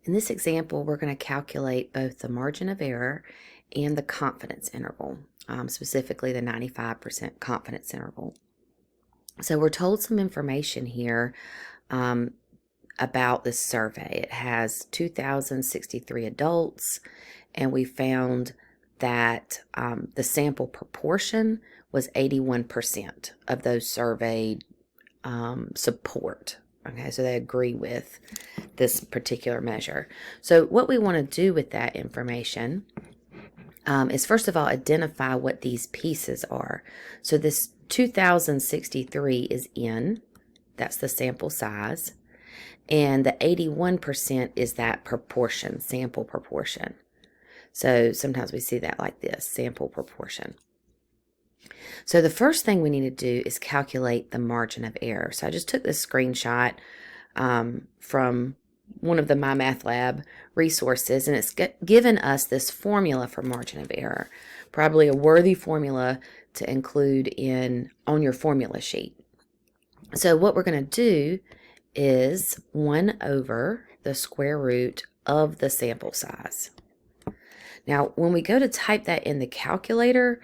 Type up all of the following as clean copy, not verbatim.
In this example, we're going to calculate both the margin of error and the confidence interval, specifically the 95% confidence interval. So we're told some information here about this survey. It has 2,063 adults, and we found that the sample proportion was 81% of those surveyed support. Okay, so they agree with this particular measure. So what we want to do with that information is first of all identify what these pieces are. So this 2063 is N, that's the sample size, and the 81% is that proportion, sample proportion. So sometimes we see that like this, sample proportion. So the first thing we need to do is calculate the margin of error. So I just took this screenshot from one of the MyMathLab resources, and it's given us this formula for margin of error, probably a worthy formula to include on your formula sheet. So what we're going to do is 1 over the square root of the sample size. Now, when we go to type that in the calculator,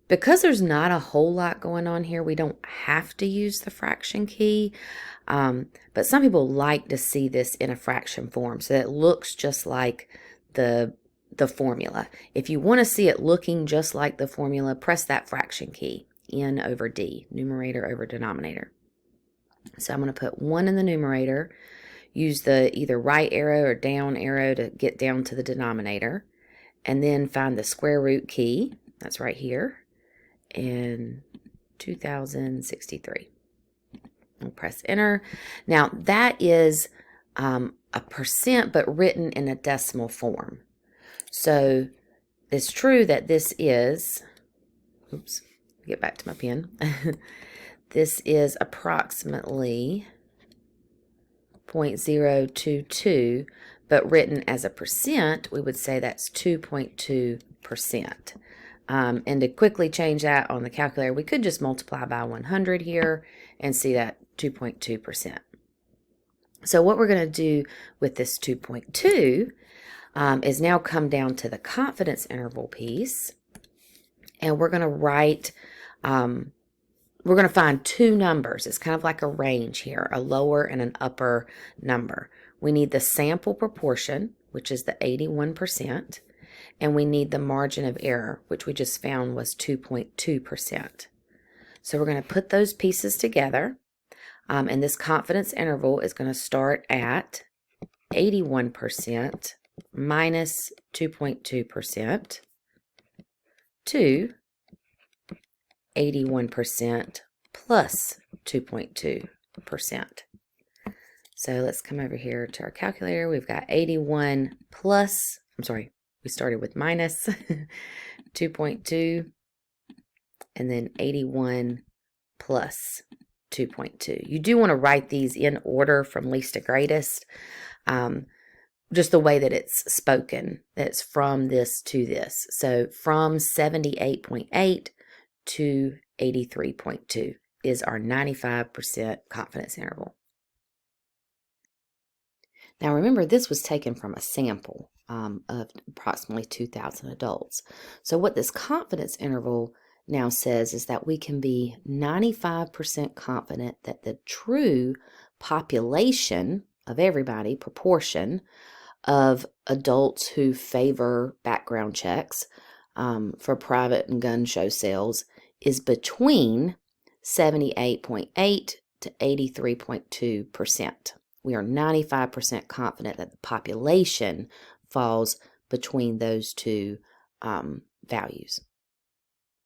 because there's not a whole lot going on here, we don't have to use the fraction key, but some people like to see this in a fraction form so that it looks just like the formula. If you want to see it looking just like the formula, press that fraction key, N over D, numerator over denominator. So I'm going to put 1 in the numerator, use the either right arrow or down arrow to get down to the denominator, and then find the square root key, that's right here, in 2063. I'll press enter. Now that is a percent but written in a decimal form. So it's true that this is, oops, get back to my pen. This is approximately 0.022, but written as a percent, we would say that's 2.2%. And to quickly change that on the calculator, we could just multiply by 100 here and see that 2.2%. So what we're going to do with this 2.2 is now come down to the confidence interval piece, and we're going to write, we're going to find two numbers. It's kind of like a range here, a lower and an upper number. We need the sample proportion, which is the 81%. And we need the margin of error, which we just found was 2.2%. So we're going to put those pieces together, and this confidence interval is going to start at 81% minus 2.2% to 81% plus 2.2%. So let's come over here to our calculator. We've got 81 plus, we started with minus 2.2 and then 81 plus 2.2. You do want to write these in order from least to greatest, just the way that it's spoken. It's from this to this. So from 78.8 to 83.2 is our 95% confidence interval. Now remember, this was taken from a sample of approximately 2,000 adults. So what this confidence interval now says is that we can be 95% confident that the true population of everybody, proportion of adults who favor background checks for private and gun show sales is between 78.8 to 83.2%. We are 95% confident that the population falls between those two values.